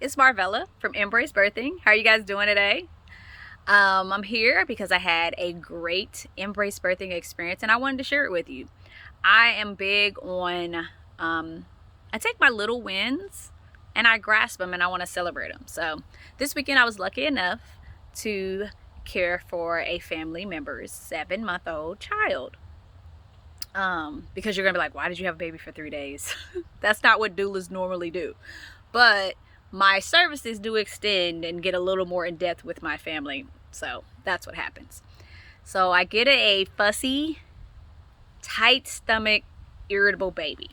it's Marvella from Embrace Birthing. How are you guys doing today? I'm here because I had a great Embrace Birthing experience and I wanted to share it with you. I am big on, I take my little wins and I grasp them and I want to celebrate them. So this weekend I was lucky enough to care for a family member's 7-month-old child. Because you're gonna be like, why did you have a baby for 3 days? That's not what doulas normally do. But my services do extend and get a little more in depth with my family. So that's what happens. So I get a fussy, tight stomach, irritable baby.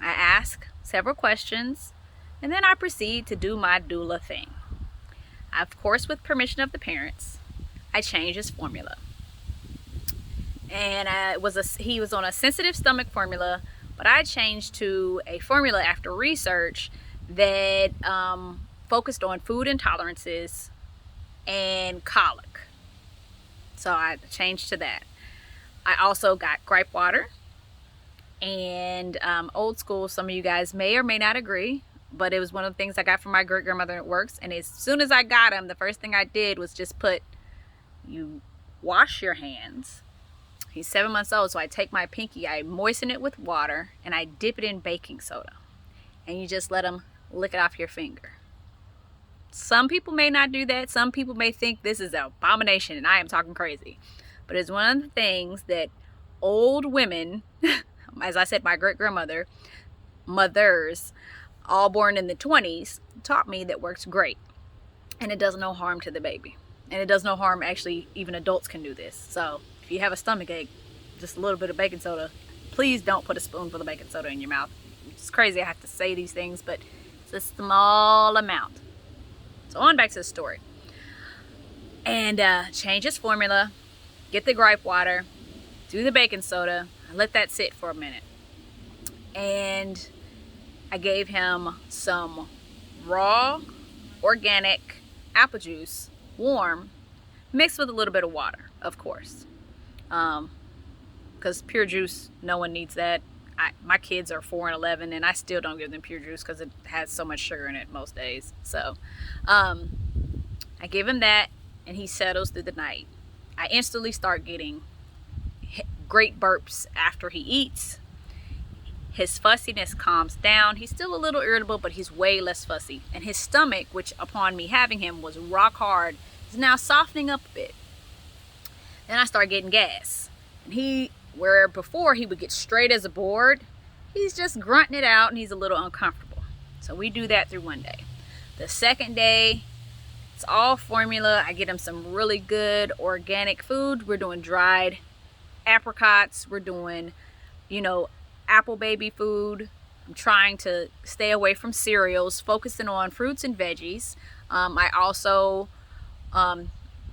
I ask several questions and then I proceed to do my doula thing. Of course, with permission of the parents, I change his formula. And he was on a sensitive stomach formula, but I changed to a formula after research that focused on food intolerances and colic. So I changed to that. I also got gripe water and old school. Some of you guys may or may not agree, but it was one of the things I got from my great grandmother and it works. And as soon as I got him, the first thing I did was just you wash your hands. He's 7 months old, so I take my pinky, I moisten it with water, and I dip it in baking soda. And you just let him lick it off your finger. Some people may not do that. Some people may think this is an abomination and I am talking crazy. But it's one of the things that old women, as I said, my great-grandmother, mothers, all born in the 20s, taught me that works great. And it does no harm to the baby. And it does no harm, actually, even adults can do this. So if you have a stomach ache, just a little bit of baking soda, please don't put a spoonful of baking soda in your mouth. It's crazy I have to say these things, but it's a small amount. So on back to the story. And change his formula, get the gripe water, do the baking soda, I let that sit for a minute. And I gave him some raw, organic apple juice, warm, mixed with a little bit of water, of course. Because pure juice, no one needs that. My kids are 4 and 11 and I still don't give them pure juice because it has so much sugar in it most days. So I give him that and he settles through the night. I instantly start getting great burps after he eats. His fussiness calms down. He's still a little irritable, but he's way less fussy. And his stomach, which upon me having him was rock hard, is now softening up a bit. Then I start getting gas. And where before he would get straight as a board, he's just grunting it out and he's a little uncomfortable. So we do that through one day. The second day, it's all formula. I get him some really good organic food. We're doing dried apricots. We're doing, apple baby food. I'm trying to stay away from cereals, focusing on fruits and veggies. I also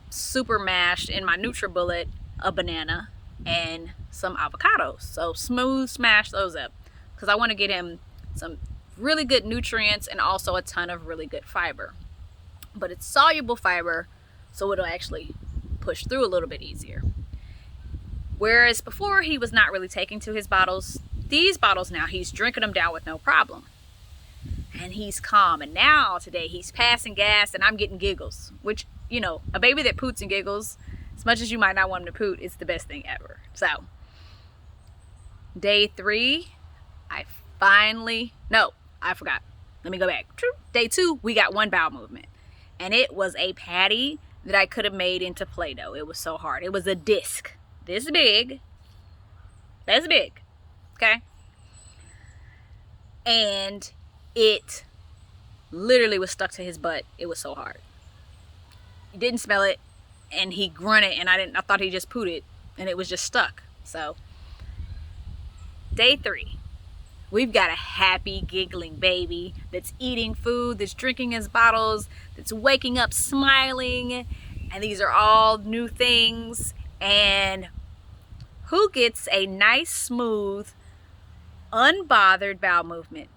super mashed in my NutriBullet a banana and some avocados. So smooth smash those up because I want to get him some really good nutrients and also a ton of really good fiber. But it's soluble fiber, so it'll actually push through a little bit easier. Whereas before he was not really taking to his bottles, these bottles now he's drinking them down with no problem. And he's calm. And now today he's passing gas and I'm getting giggles, which, a baby that poots and giggles, as much as you might not want him to poot, it's the best thing ever. So day 3, I forgot. Let me go back. Day 2, we got one bowel movement. And it was a patty that I could have made into Play-Doh. It was so hard. It was a disc. This big. That's big. Okay? And it literally was stuck to his butt. It was so hard. He didn't smell it. And he grunted and I thought he just pooted. And it was just stuck. So, day 3. We've got a happy, giggling baby that's eating food, that's drinking his bottles, that's waking up smiling. And these are all new things. And who gets a nice, smooth, unbothered bowel movement?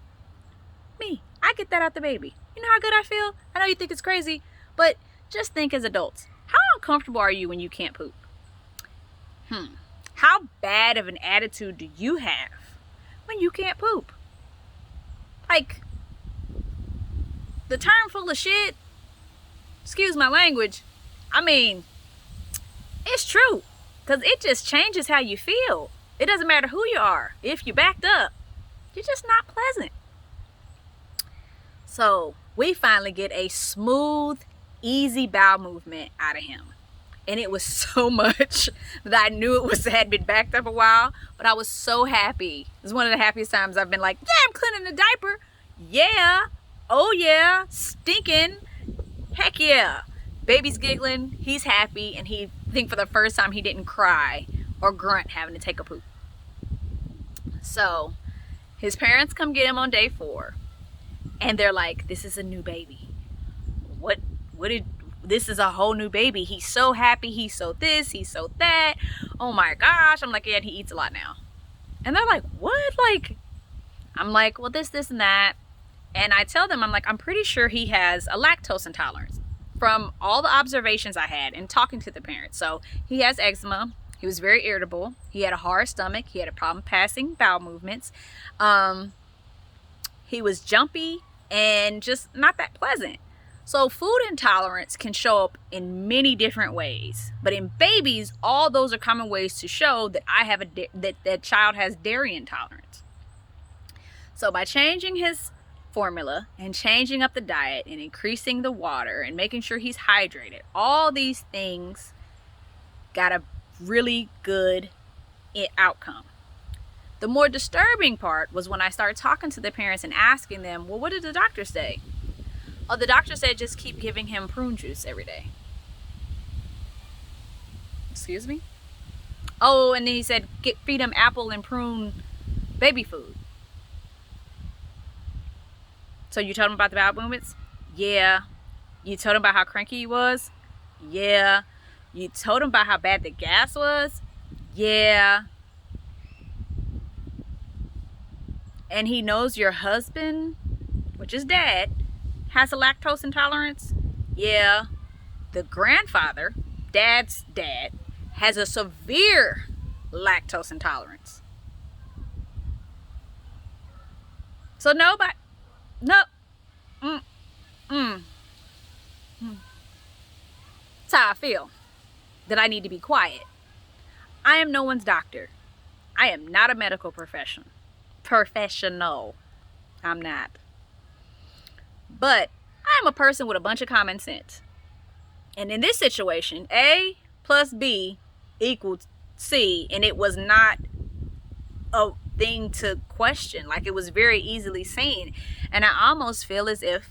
Me. I get that out the baby. You know how good I feel? I know you think it's crazy, but just think as adults. How uncomfortable are you when you can't poop? How bad of an attitude do you have when you can't poop? Like, the term full of shit, excuse my language, I mean, it's true. Because it just changes how you feel. It doesn't matter who you are. If you're backed up, you're just not pleasant. So we finally get a smooth, easy bowel movement out of him. And it was so much that I knew it had been backed up a while, but I was so happy. It was one of the happiest times I've been like, yeah, I'm cleaning the diaper. Yeah. Oh yeah. Stinking. Heck yeah. Baby's giggling. He's happy. And I think for the first time he didn't cry or grunt having to take a poop. So his parents come get him on day 4. And they're like, this is a new baby. This is a whole new baby. He's so happy. He's so this. He's so that. Oh my gosh. I'm like, yeah, he eats a lot now. And they're like, what? I'm like, well, this, and that. And I tell them, I'm like, I'm pretty sure he has a lactose intolerance from all the observations I had and talking to the parents. So he has eczema. He was very irritable. He had a hard stomach. He had a problem passing bowel movements. He was jumpy and just not that pleasant. So food intolerance can show up in many different ways, but in babies, all those are common ways to show that that child has dairy intolerance. So by changing his formula and changing up the diet and increasing the water and making sure he's hydrated, all these things got a really good outcome. The more disturbing part was when I started talking to the parents and asking them, well, what did the doctor say? Oh, the doctor said just keep giving him prune juice every day. Excuse me? Oh, and then he said feed him apple and prune baby food. So you told him about the bowel movements? Yeah. You told him about how cranky he was? Yeah. You told him about how bad the gas was? Yeah. And he knows your husband, which is dad, has a lactose intolerance? Yeah. The grandfather, dad's dad, has a severe lactose intolerance. So nobody, no. That's how I feel, that I need to be quiet. I am no one's doctor. I am not a medical professional. I'm not. But I'm a person with a bunch of common sense. And in this situation, A plus B equals C, and it was not a thing to question. Like, it was very easily seen. And I almost feel as if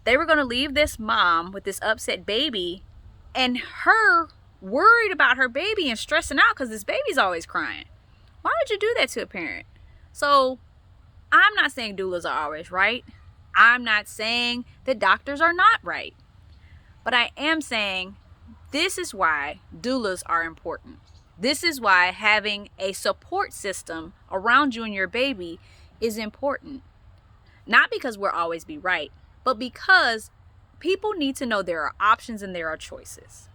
they were going to leave this mom with this upset baby and her worried about her baby and stressing out because this baby's always crying. Why would you do that to a parent? So I'm not saying doulas are always right. I'm not saying that doctors are not right. But I am saying this is why doulas are important. This is why having a support system around you and your baby is important. Not because we'll always be right, but because people need to know there are options and there are choices.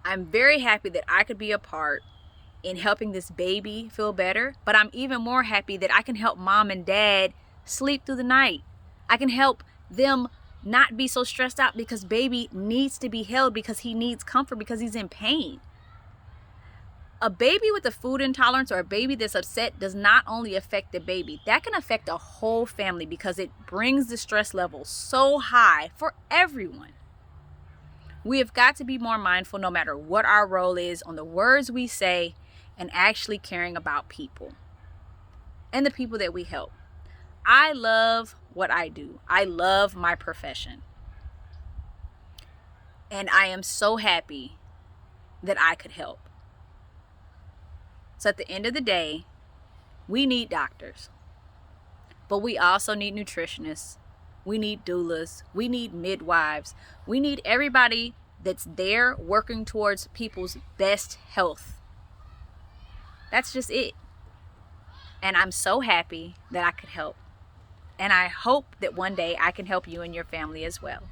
I'm very happy that I could be a part in helping this baby feel better, but I'm even more happy that I can help mom and dad sleep through the night. I can help them not be so stressed out because baby needs to be held, because he needs comfort, because he's in pain. A baby with a food intolerance or a baby that's upset does not only affect the baby, that can affect a whole family because it brings the stress level so high for everyone. We have got to be more mindful, no matter what our role is, on the words we say and actually caring about people and the people that we help. I love what I do. I love my profession. And I am so happy that I could help. So at the end of the day, we need doctors, but we also need nutritionists. We need doulas. We need midwives. We need everybody that's there working towards people's best health. That's just it. And I'm so happy that I could help. And I hope that one day I can help you and your family as well.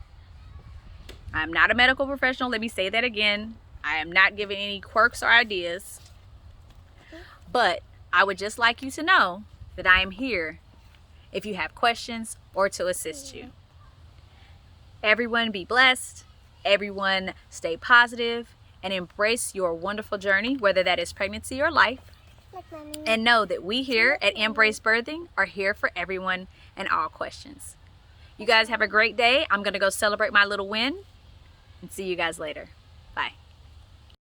I'm not a medical professional. Let me say that again. I am not giving any quirks or ideas. But I would just like you to know that I am here if you have questions or to assist you. Everyone be blessed. Everyone stay positive and embrace your wonderful journey, whether that is pregnancy or life. And know that we here at Embrace Birthing are here for everyone and all questions. You guys have a great day. I'm going to go celebrate my little win and see you guys later. Bye.